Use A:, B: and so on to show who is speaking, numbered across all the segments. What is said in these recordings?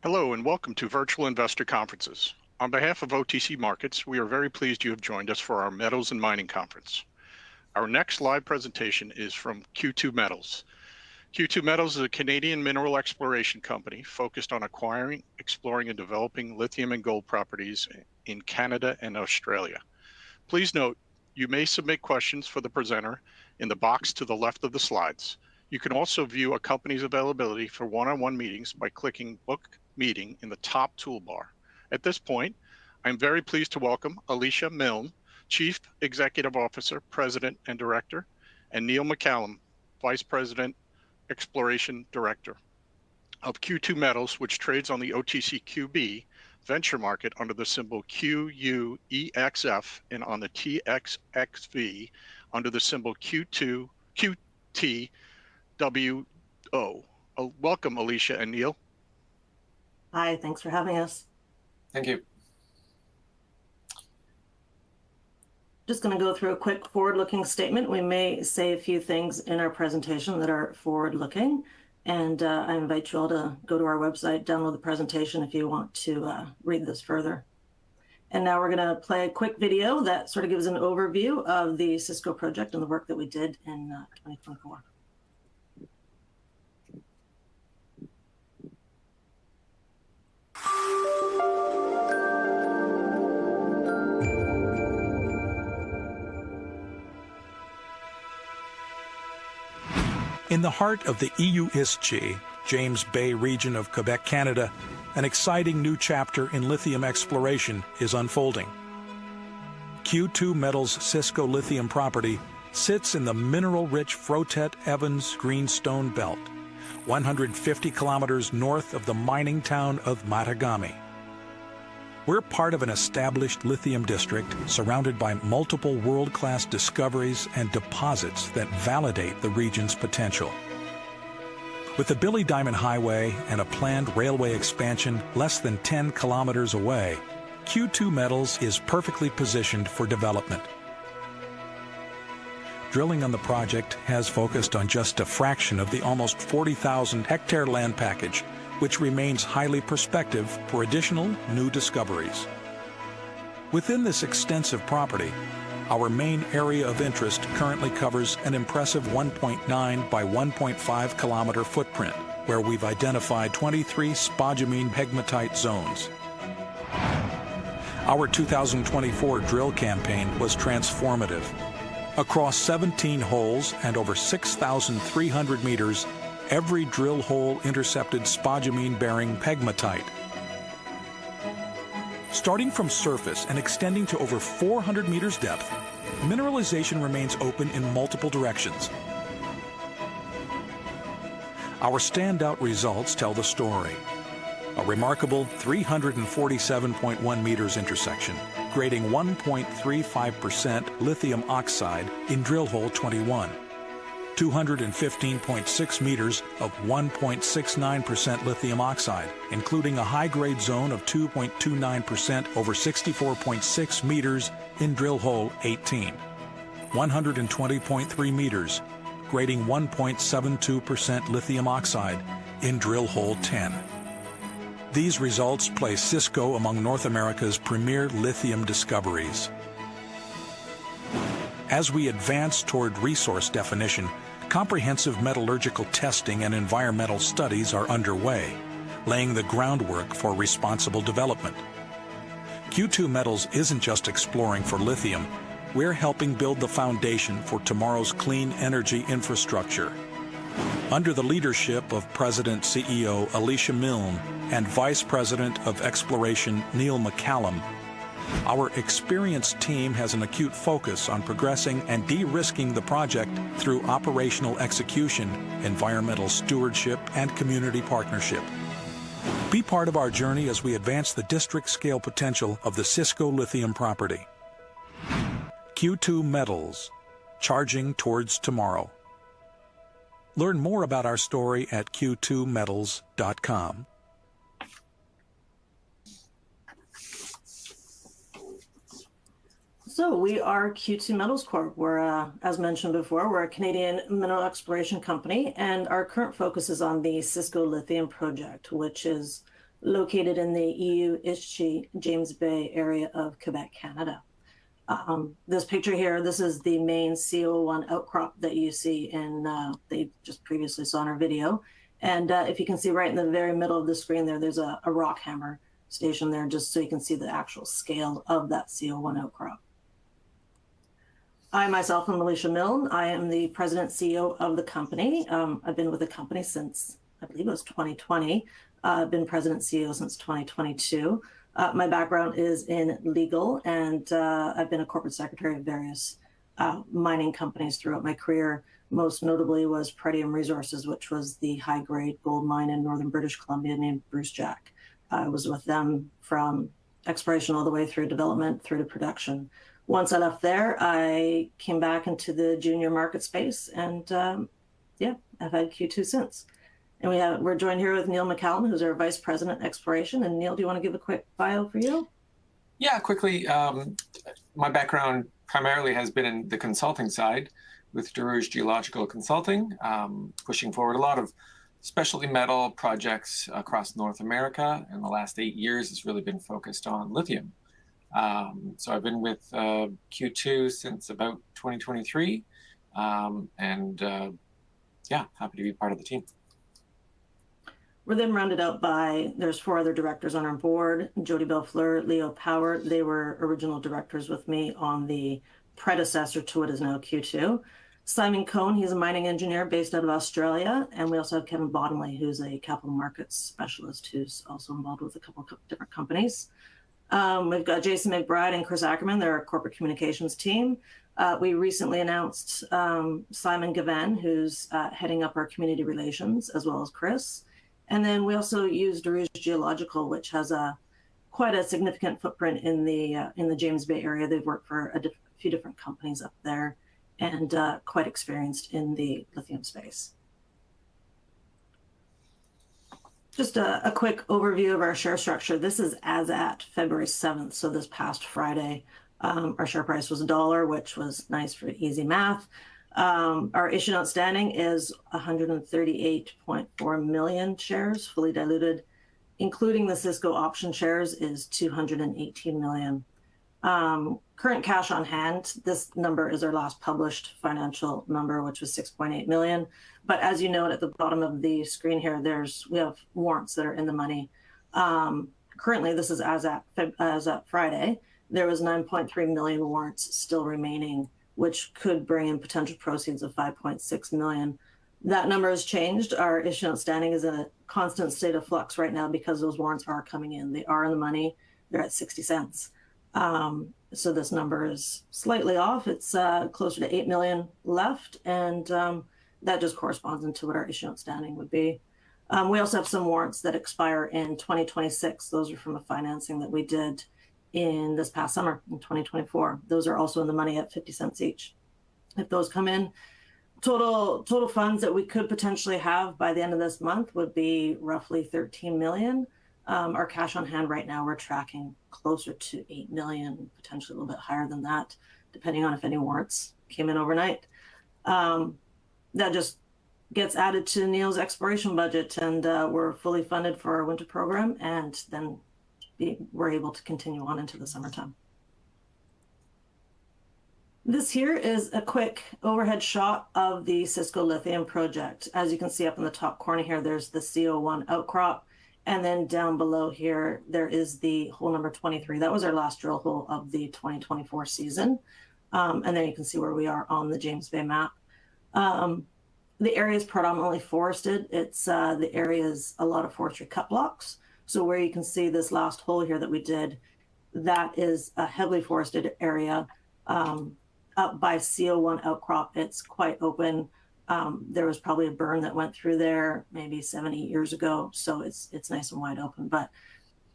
A: Hello and welcome to Virtual Investor Conferences. On behalf of OTC Markets, we are very pleased you have joined us for our Metals and Mining Conference. Our next live presentation is from Q2 Metals. Q2 Metals is a Canadian mineral exploration company focused on acquiring, exploring, and developing lithium and gold properties in Canada and Australia. Please note, you may submit questions for the presenter in the box to the left of the slides. You can also view a company's availability for one-on-one meetings by clicking Book Meeting in the top toolbar. At this point, I'm very pleased to welcome Alicia Milne, Chief Executive Officer, President and Director, and Neil McCallum, Vice President, Exploration Director of Q2 Metals, which trades on the OTCQB venture market under the symbol QUEXF and on the TSXV under the symbol QTWO. Welcome, Alicia and Neil.
B: Hi, thanks for having us.
C: Thank you.
B: Just going to go through a quick forward-looking statement. We may say a few things in our presentation that are forward-looking, and I invite you all to go to our website, download the presentation if you want to read this further. And now we're going to play a quick video that sort of gives an overview of the Cisco project and the work that we did in 2024.
D: In the heart of the EUSG, James Bay region of Quebec, Canada, an exciting new chapter in lithium exploration is unfolding. Q2 Metals' Cisco lithium property sits in the mineral-rich Frotet-Evans Greenstone Belt, 150 kilometers north of the mining town of Matagami. We're part of an established lithium district surrounded by multiple world-class discoveries and deposits that validate the region's potential. With the Billy Diamond Highway and a planned railway expansion less than 10 kilometers away, Q2 Metals is perfectly positioned for development. Drilling on the project has focused on just a fraction of the almost 40,000-hectare land package, which remains highly prospective for additional new discoveries. Within this extensive property, our main area of interest currently covers an impressive 1.9 by 1.5 kilometer footprint, where we've identified 23 spodumene pegmatite zones. Our 2024 drill campaign was transformative. Across 17 holes and over 6,300 meters, every drill hole intercepted spodumene-bearing pegmatite. Starting from surface and extending to over 400 meters depth, mineralization remains open in multiple directions. Our standout results tell the story. A remarkable 347.1 meters intersection, grading 1.35% lithium oxide in drill hole 21. 215.6 meters of 1.69% lithium oxide, including a high-grade zone of 2.29% over 64.6 meters in drill hole 18. 120.3 meters, grading 1.72% lithium oxide in drill hole 10. These results place Cisco among North America's premier lithium discoveries. As we advance toward resource definition, comprehensive metallurgical testing and environmental studies are underway, laying the groundwork for responsible development. Q2 Metals isn't just exploring for lithium, we're helping build the foundation for tomorrow's clean energy infrastructure. Under the leadership of President-CEO Alicia Milne and Vice President of Exploration Neil McCallum, our experienced team has an acute focus on progressing and de-risking the project through operational execution, environmental stewardship, and community partnership. Be part of our journey as we advance the district-scale potential of the Cisco lithium property. Q2 Metals, charging towards tomorrow. Learn more about our story at q2metals.com.
B: So we are Q2 Metals Corp. We're, as mentioned before, we're a Canadian mineral exploration company, and our current focus is on the Cisco lithium project, which is located in the EU-Ischia James Bay area of Quebec, Canada. This picture here, this is the main CO1 outcrop that you see in, that you just previously saw in our video. And if you can see right in the very middle of the screen there, there's a rock hammer station there, just so you can see the actual scale of that CO1 outcrop. I myself am Alicia Milne. I am the president CEO of the company. I've been with the company since, I believe it was 2020. I've been president CEO since 2022. My background is in legal, and I've been a corporate secretary of various mining companies throughout my career. Most notably was Pretium Resources, which was the high-grade gold mine in northern British Columbia named Bruce Jack. I was with them from exploration all the way through development, through to production. Once I left there, I came back into the junior market space, and yeah, I've had Q2 since. And we're joined here with Neil McCallum, who's our Vice President Exploration. And Neil, do you want to give a quick bio for you?
C: Yeah, quickly. My background primarily has been in the consulting side with DeRouge Geological Consulting, pushing forward a lot of specialty metal projects across North America. In the last 8 years, it's really been focused on lithium. So I've been with Q2 since about 2023, and yeah, happy to be part of the team.
B: We're then rounded out by, there's 4 other directors on our board, Jody Belfleur, Leo Power. They were original directors with me on the predecessor to what is now Q2. Simon Cohn, he's a mining engineer based out of Australia. And we also have Kevin Bottomley, who's a capital markets specialist, who's also involved with a couple of different companies. We've got Jason McBride and Chris Ackerman, they're our corporate communications team. We recently announced Simon Gavan, who's heading up our community relations, as well as Chris. And then we also use DeRouge Geological, which has quite a significant footprint in the James Bay area. They've worked for a few different companies up there, and quite experienced in the lithium space. Just a quick overview of our share structure. This is as at February 7th, so this past Friday. Our share price was $1, which was nice for easy math. Our issue outstanding is 138.4 million shares, fully diluted, including the Cisco option shares is 218 million. Current cash on hand, this number is our last published financial number, which was 6.8 million. But as you note at the bottom of the screen here, we have warrants that are in the money. Currently, this is as at Friday, there was 9.3 million warrants still remaining, which could bring in potential proceeds of 5.6 million. That number has changed. Our issue outstanding is in a constant state of flux right now because those warrants are coming in. They are in the money. They're at 60 cents. So this number is slightly off. It's closer to 8 million left, and that just corresponds into what our issue outstanding would be. We also have some warrants that expire in 2026. Those are from a financing that we did in this past summer in 2024. Those are also in the money at 50 cents each. If those come in, total funds that we could potentially have by the end of this month would be roughly 13 million. Our cash on hand right now, we're tracking closer to 8 million, potentially a little bit higher than that, depending on if any warrants came in overnight. That just gets added to Neil's exploration budget, and we're fully funded for our winter program, and then we're able to continue on into the summertime. This here is a quick overhead shot of the Cisco lithium project. As you can see up in the top corner here, there's the CO1 outcrop. And then down below here, there is the hole number 23. That was our last drill hole of the 2024 season. And then you can see where we are on the James Bay map. The area is predominantly forested. The area is a lot of forestry cut blocks. So where you can see this last hole here that we did, that is a heavily forested area up by CO1 outcrop. It's quite open. There was probably a burn that went through there maybe 7-8 years ago. So it's nice and wide open, but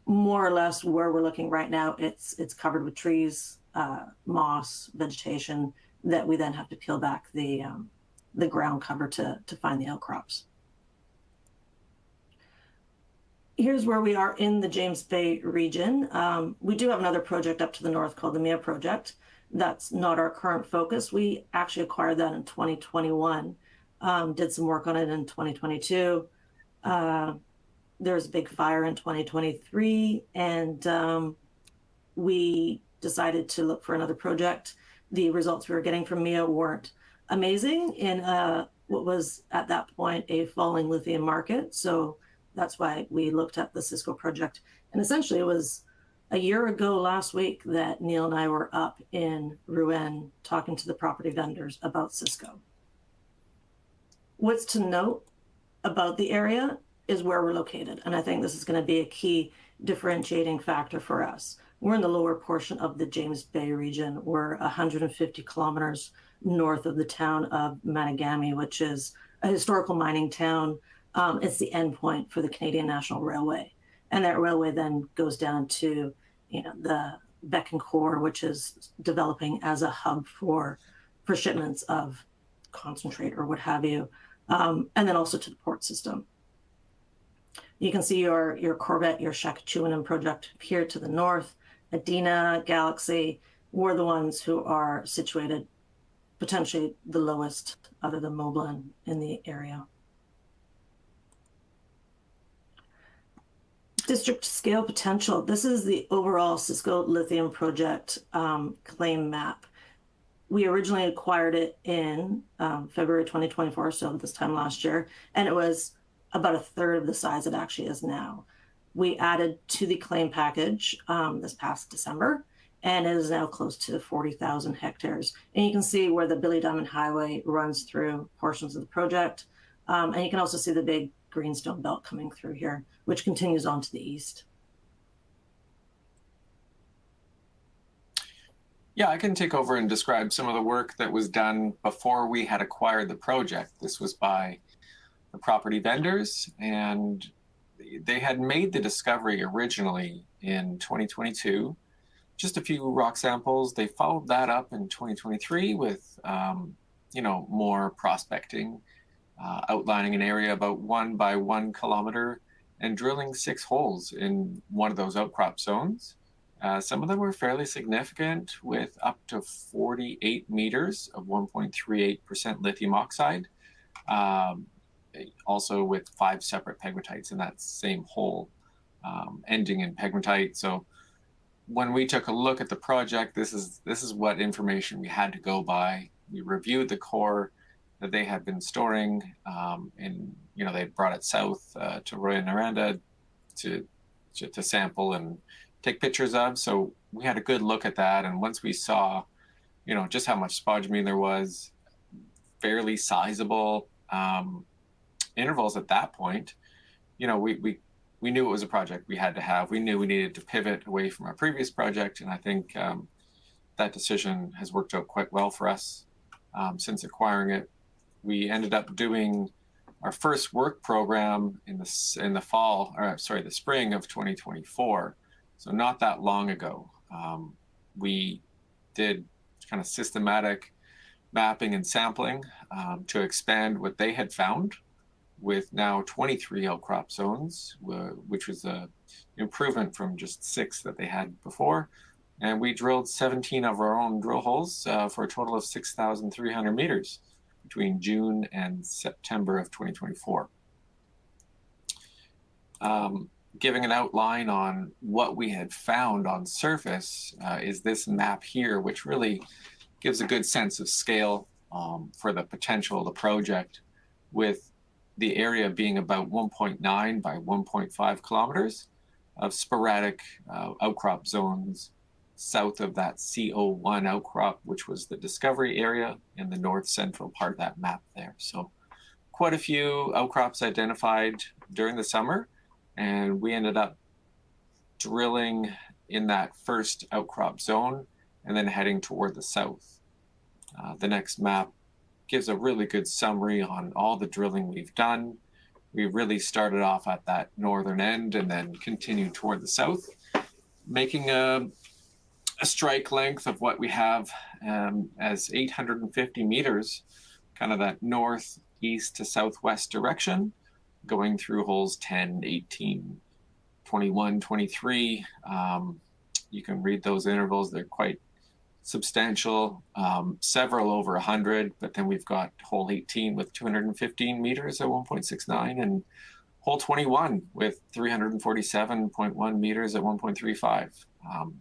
B: more or less where we're looking right now, it's covered with trees, moss, vegetation that we then have to peel back the ground cover to find the outcrops. Here's where we are in the James Bay region. We do have another project up to the north called the Mia project. That's not our current focus. We actually acquired that in 2021, did some work on it in 2022. there was a big fire in 2023, and we decided to look for another project. The results we were getting from MIA weren't amazing in what was at that point a falling lithium market. So that's why we looked at the Cisco project. And essentially it was a year ago last week that Neil and I were up in Rouen talking to the property vendors about Cisco. What's to note about the area is where we're located. And I think this is going to be a key differentiating factor for us. We're in the lower portion of the James Bay region. We're 150 kilometers north of the town of Managami, which is a historical mining town. It's the endpoint for the Canadian National Railway. And that railway then goes down to, the Bécancour, which is developing as a hub for shipments of concentrate or what have you. And then also to the port system. You can see your Corvette, your Shakatchouanan project here to the north. Adina, Galaxy, we're the ones who are situated potentially the lowest other than Moblin in the area. District scale potential. This is the overall Cisco lithium project claim map. We originally acquired it in February 2024, so this time last year, and it was about a third of the size it actually is now. We added to the claim package this past December, and it is now close to 40,000 hectares. And you can see where the Billy Diamond Highway runs through portions of the project. And you can also see the big greenstone belt coming through here, which continues on to the east.
C: Yeah, I can take over and describe some of the work that was done before we had acquired the project. This was by the property vendors, and they had made the discovery originally in 2022, just a few rock samples. They followed that up in 2023 with, more prospecting, outlining an area about 1 by 1 kilometer and drilling 6 holes in one of those outcrop zones. Some of them were fairly significant, with up to 48 meters of 1.38% lithium oxide, also with 5 separate pegmatites in that same hole, ending in pegmatite. So when we took a look at the project, this is what information we had to go by. We reviewed the core that they had been storing, and they brought it south to Roy and Aranda to sample and take pictures of. So we had a good look at that, and once we saw, just how much spodumene there was, fairly sizable intervals at that point, we knew it was a project we had to have. We knew we needed to pivot away from our previous project, and I think that decision has worked out quite well for us since acquiring it. We ended up doing our first work program in the spring of 2024. So not that long ago. We did kind of systematic mapping and sampling to expand what they had found, with now 23 outcrop zones, which was an improvement from just 6 that they had before. And we drilled 17 of our own drill holes for a total of 6,300 meters between June and September of 2024. Giving an outline on what we had found on surface is this map here, which really gives a good sense of scale for the potential of the project, with the area being about 1.9 by 1.5 kilometers of sporadic outcrop zones south of that CO1 outcrop, which was the discovery area in the north central part of that map there. So quite a few outcrops identified during the summer, and we ended up drilling in that first outcrop zone and then heading toward the south. The next map gives a really good summary on all the drilling we've done. We really started off at that northern end and then continued toward the south, making a strike length of what we have as 850 meters, kind of that northeast to southwest direction, going through holes 10, 18, 21, 23. You can read those intervals. They're quite substantial, several over 100, but then we've got hole 18 with 215 meters at 1.69 and hole 21 with 347.1 meters at 1.35.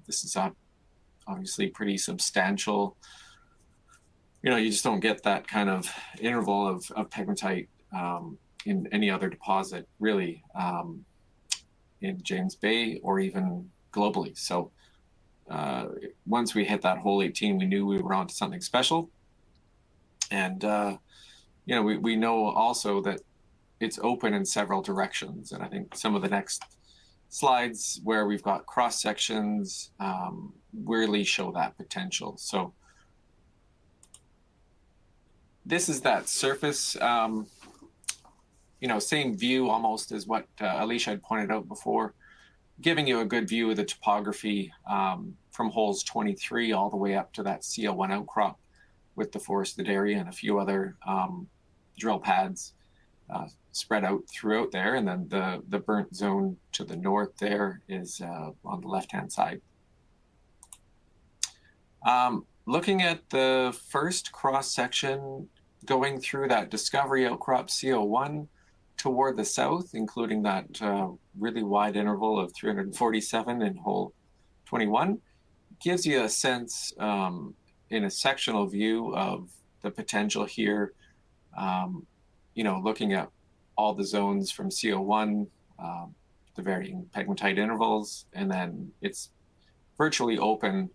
C: This is obviously pretty substantial. You know, you just don't get that kind of interval of pegmatite in any other deposit, really, in James Bay or even globally. So once we hit that hole 18, we knew we were onto something special. And, you know, we know also that it's open in several directions. And I think some of the next slides where we've got cross sections really show that potential. So this is that surface, you know, same view almost as what Alicia had pointed out before, giving you a good view of the topography from holes 23 all the way up to that CO1 outcrop with the forested area and a few other drill pads spread out throughout there. And then the burnt zone to the north there is on the left-hand side. Looking at the first cross-section going through that discovery outcrop CO1 toward the south, including that really wide interval of 347 in hole 21, gives you a sense in a sectional view of the potential here. You know, looking at all the zones from CO1, the varying pegmatite intervals, and then it's virtually open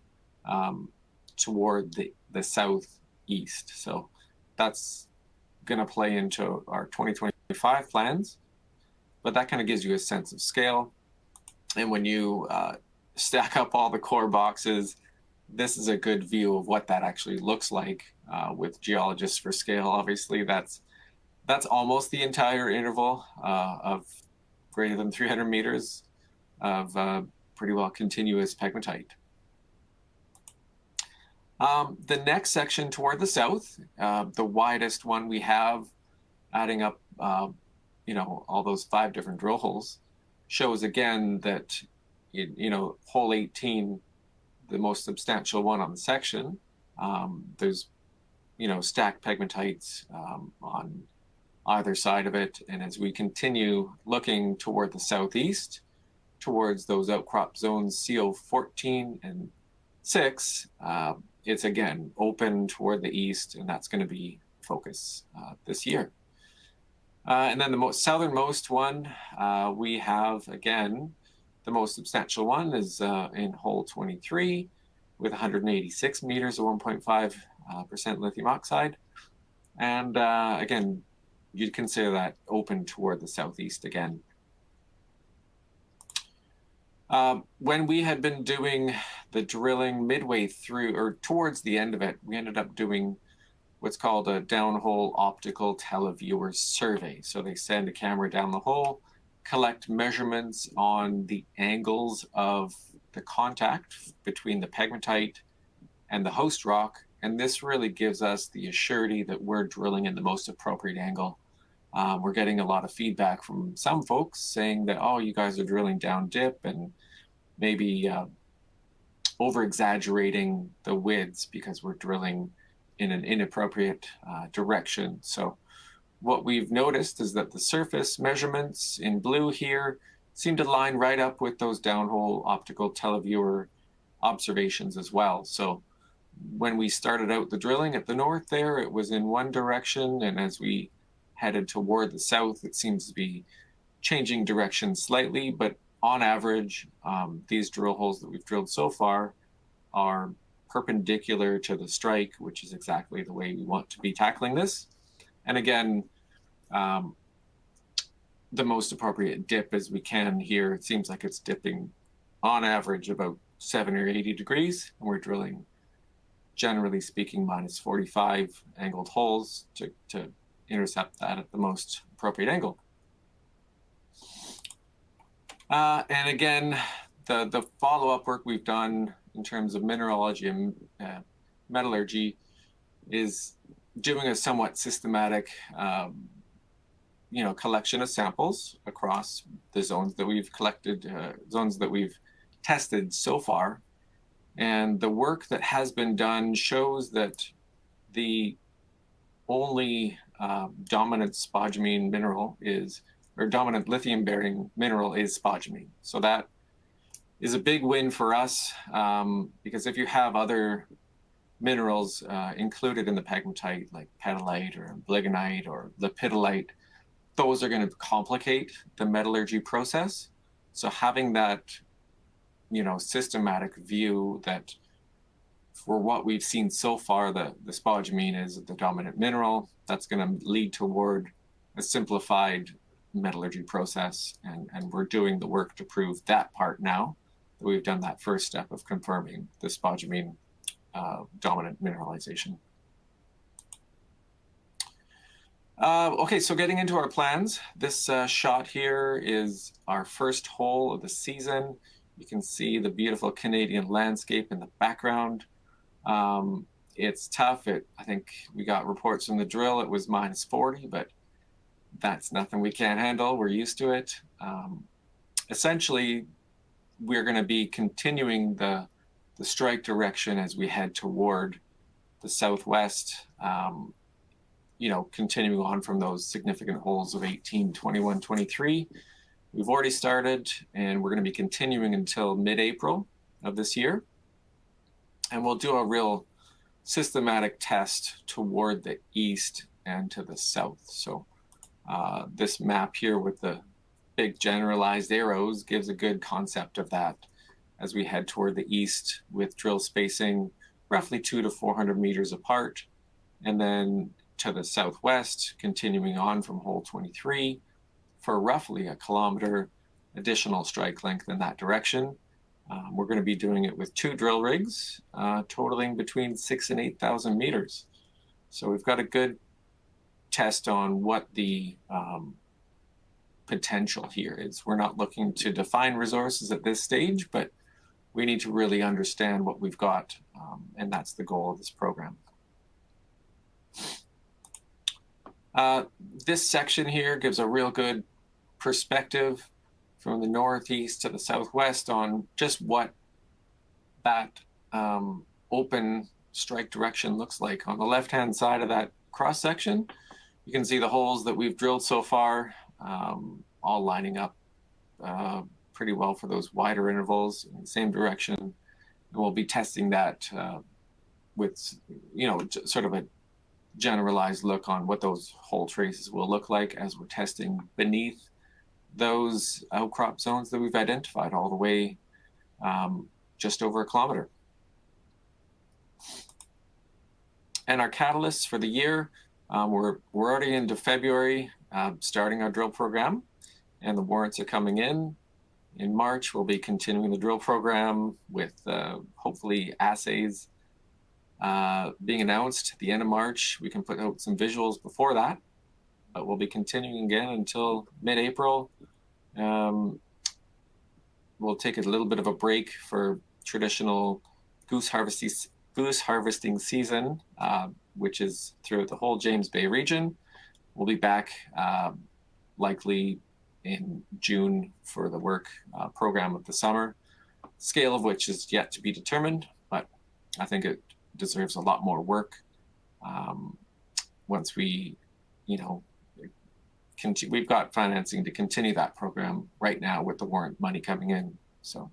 C: toward the southeast. So that's going to play into our 2025 plans, but that kind of gives you a sense of scale. And when you stack up all the core boxes, this is a good view of what that actually looks like with geologists for scale. Obviously, that's almost the entire interval of greater than 300 meters of pretty well continuous pegmatite. The next section toward the south, the widest one we have, adding up, you know, all those 5 different drill holes, shows again that, you know, hole 18, the most substantial one on the section, there's, you know, stacked pegmatites on either side of it. And as we continue looking toward the southeast, towards those outcrop zones CO14 and 6, it's again open toward the east, and that's going to be focus this year. And then the most southernmost one, we have again, the most substantial one is in hole 23 with 186 meters of 1.5% lithium oxide. And again, you'd consider that open toward the southeast again. When we had been doing the drilling midway through or towards the end of it, we ended up doing what's called a downhole optical televiewer survey. So they send a camera down the hole, collect measurements on the angles of the contact between the pegmatite and the host rock. And this really gives us the assurity that we're drilling in the most appropriate angle. We're getting a lot of feedback from some folks saying that, oh, you guys are drilling down dip and maybe over-exaggerating the widths because we're drilling in an inappropriate direction. So what we've noticed is that the surface measurements in blue here seem to line right up with those downhole optical televiewer observations as well. So when we started out the drilling at the north there, it was in one direction, and as we headed toward the south, it seems to be changing direction slightly, but on average, these drill holes that we've drilled so far are perpendicular to the strike, which is exactly the way we want to be tackling this. And again, the most appropriate dip as we can here, it seems like it's dipping on average about 70 or 80 degrees, and we're drilling, generally speaking, minus 45 angled holes to intercept that at the most appropriate angle. And again, the follow-up work we've done in terms of mineralogy and metallurgy is doing a somewhat systematic collection of samples across the zones that we've collected, zones that we've tested so far. And the work that has been done shows that the only dominant spodumene mineral is or dominant lithium-bearing mineral is spodumene. So that is a big win for us, because if you have other minerals included in the pegmatite, like petalite or biligonite or lepidolite, those are going to complicate the metallurgy process. So having that, systematic view that for what we've seen so far, the spodumene is the dominant mineral, that's going to lead toward a simplified metallurgy process. And we're doing the work to prove that part now, that we've done that first step of confirming the spodumene dominant mineralization. Okay, so getting into our plans, this shot here is our first hole of the season. You can see the beautiful Canadian landscape in the background. It's tough. I think we got reports from the drill, it was -40, but that's nothing we can't handle. We're used to it. Essentially, we're going to be continuing the strike direction as we head toward the southwest, continuing on from those significant holes of 18, 21, 23. We've already started, and we're going to be continuing until mid-April of this year. And we'll do a real systematic test toward the east and to the south. So this map here with the big generalized arrows gives a good concept of that as we head toward the east, with drill spacing roughly 200 to 400 meters apart. And then to the southwest, continuing on from hole 23 for roughly 1 kilometer additional strike length in that direction. We're going to be doing it with 2 drill rigs, totaling between 6,000 and 8,000 meters. So we've got a good test on what the potential here is. We're not looking to define resources at this stage, but we need to really understand what we've got, and that's the goal of this program. This section here gives a real good perspective from the northeast to the southwest on just what that open strike direction looks like. On the left-hand side of that cross section, you can see the holes that we've drilled so far, all lining up pretty well for those wider intervals in the same direction. And we'll be testing that with, sort of a generalized look on what those hole traces will look like as we're testing beneath those outcrop zones that we've identified all the way just over 1 kilometer. And our catalysts for the year, we're already into February, starting our drill program, and the warrants are coming in. In March, we'll be continuing the drill program with hopefully assays being announced at the end of March. We can put out some visuals before that, but we'll be continuing again until mid-April. We'll take a little bit of a break for traditional goose harvesting season, which is throughout the whole James Bay region. We'll be back likely in June for the work program of the summer, scale of which is yet to be determined, but I think it deserves a lot more work once we, we've got financing to continue that program right now with the warrant money coming in. So,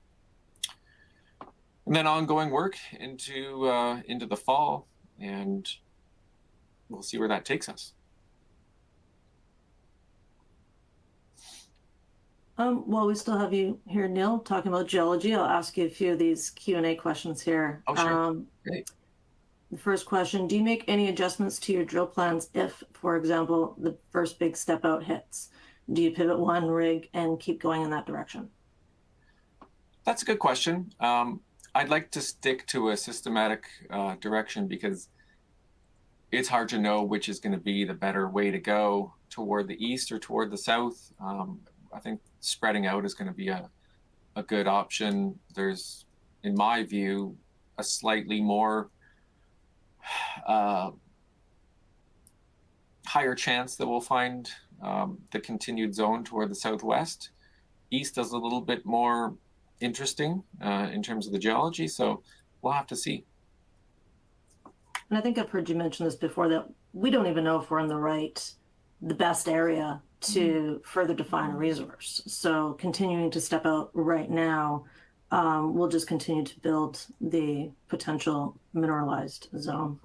C: and then ongoing work into the fall, and we'll see where that takes us.
B: Well, we still have you here, Neil, talking about geology. I'll ask you a few of these Q&A questions here.
C: Oh, sure. Great.
B: The first question, do you make any adjustments to your drill plans if, for example, the first big step out hits? Do you pivot one rig and keep going in that direction?
C: That's a good question. I'd like to stick to a systematic direction because it's hard to know which is going to be the better way to go, toward the east or toward the south. I think spreading out is going to be a good option. There's, in my view, a slightly more higher chance that we'll find the continued zone toward the southwest. East is a little bit more interesting in terms of the geology, so we'll have to see.
B: And I think I've heard you mention this before, that we don't even know if we're in the best area to further define a resource. So continuing to step out right now will just continue to build the potential mineralized zone.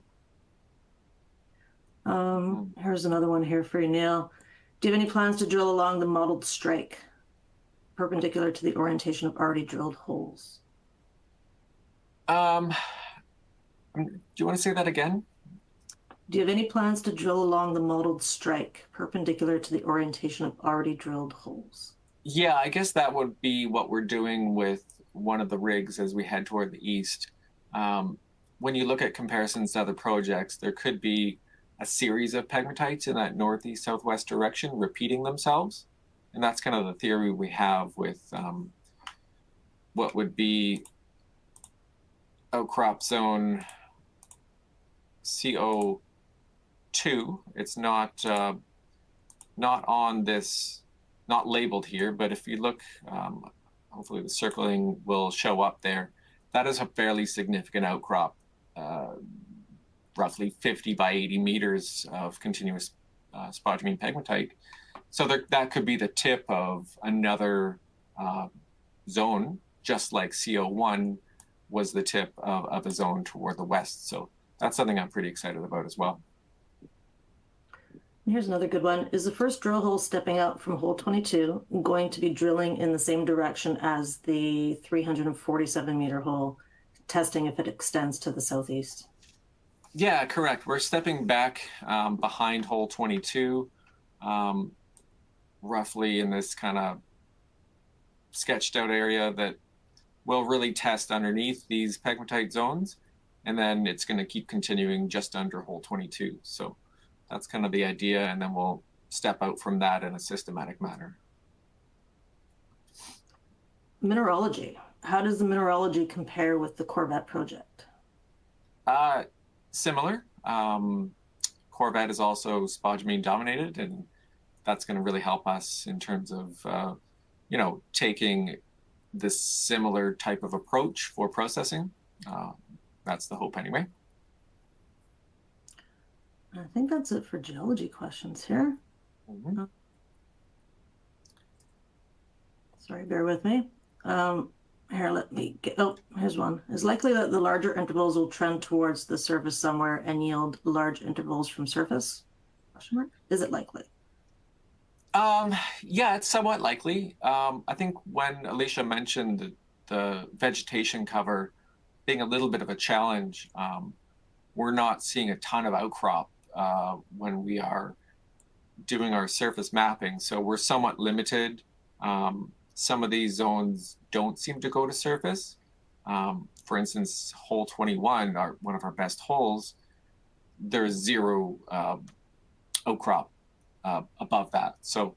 B: Here's another one here for you, Neil. Do you have any plans to drill along the modeled strike perpendicular to the orientation of already drilled holes?
C: Do you want to say that again?
B: Do you have any plans to drill along the modeled strike perpendicular to the orientation of already drilled holes?
C: Yeah, I guess that would be what we're doing with one of the rigs as we head toward the east. When you look at comparisons to other projects, there could be a series of pegmatites in that northeast southwest direction repeating themselves. And that's kind of the theory we have with what would be outcrop zone CO2. It's not on this, not labeled here, but if you look, hopefully the circling will show up there. That is a fairly significant outcrop, roughly 50 by 80 meters of continuous spodumene pegmatite. So that could be the tip of another zone, just like CO1 was the tip of a zone toward the west. So that's something I'm pretty excited about as well.
B: Here's another good one. Is the first drill hole stepping out from hole 22 going to be drilling in the same direction as the 347-meter hole, testing if it extends to the southeast?
C: Yeah, correct. We're stepping back behind hole 22, roughly in this kind of sketched out area that will really test underneath these pegmatite zones. And then it's going to keep continuing just under hole 22. So that's kind of the idea. And then we'll step out from that in a systematic manner.
B: Mineralogy. How does the mineralogy compare with the Corvette project?
C: Similar. Corvette is also spodumene dominated, and that's going to really help us in terms of, taking this similar type of approach for processing. That's the hope anyway.
B: I think that's it for geology questions here.
C: Mm-hmm.
B: Sorry, bear with me. Here, let me get, here's one. It's likely that the larger intervals will trend towards the surface somewhere and yield large intervals from surface? Question mark? Is it likely?
C: Yeah, it's somewhat likely. I think when Alicia mentioned the vegetation cover being a little bit of a challenge, we're not seeing a ton of outcrop when we are doing our surface mapping. So we're somewhat limited. Some of these zones don't seem to go to surface. For instance, hole 21, one of our best holes, there's zero outcrop above that. So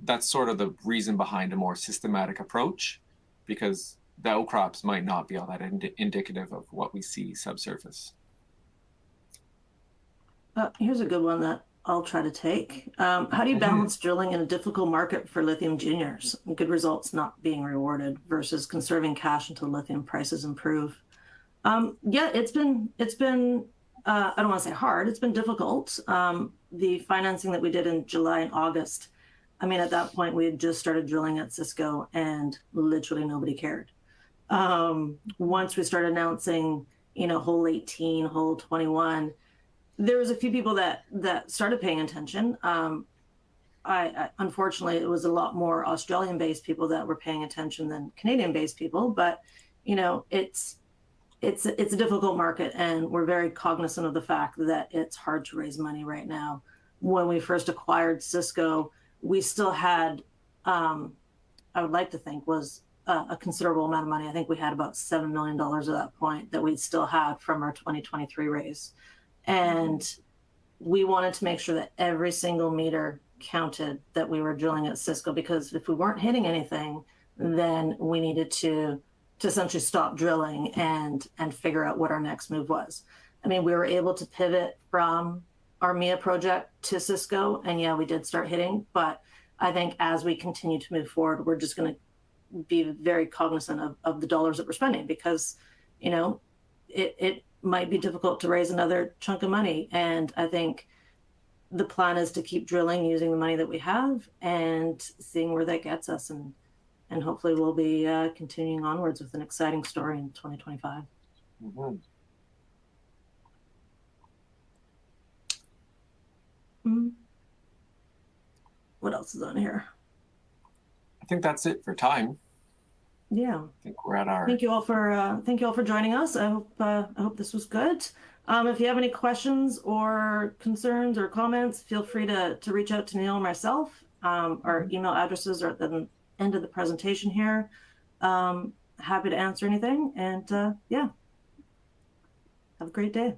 C: that's sort of the reason behind a more systematic approach, because the outcrops might not be all that indicative of what we see subsurface.
B: Here's a good one that I'll try to take. How do you balance drilling in a difficult market for lithium juniors, good results not being rewarded, versus conserving cash until lithium prices improve? Yeah, it's been I don't want to say hard, it's been difficult. The financing that we did in July and August, I mean, at that point we had just started drilling at Cisco and literally nobody cared. Once we started announcing, hole 18, hole 21, there was a few people that started paying attention. I unfortunately, it was a lot more Australian-based people that were paying attention than Canadian-based people. But it's a difficult market, and we're very cognizant of the fact that it's hard to raise money right now. When we first acquired Cisco, we still had, I would like to think, was a considerable amount of money. I think we had about $7 million at that point that we still had from our 2023 raise. And we wanted to make sure that every single meter counted that we were drilling at Cisco, because if we weren't hitting anything, then we needed to essentially stop drilling and figure out what our next move was. I mean, we were able to pivot from our MIA project to Cisco, and yeah, we did start hitting, but I think as we continue to move forward, we're just going to be very cognizant of the dollars that we're spending, because, it might be difficult to raise another chunk of money. And I think the plan is to keep drilling using the money that we have and seeing where that gets us. And hopefully we'll be continuing onwards with an exciting story in 2025.
C: Mm-hmm.
B: What else is on here?
C: I think that's it for time.
B: Yeah.
C: I think we're at our.
B: Thank you all for joining us. I hope this was good. If you have any questions or concerns or comments, feel free to reach out to Neil or myself. Our email addresses are at the end of the presentation here. Happy to answer anything. And yeah, have a great day.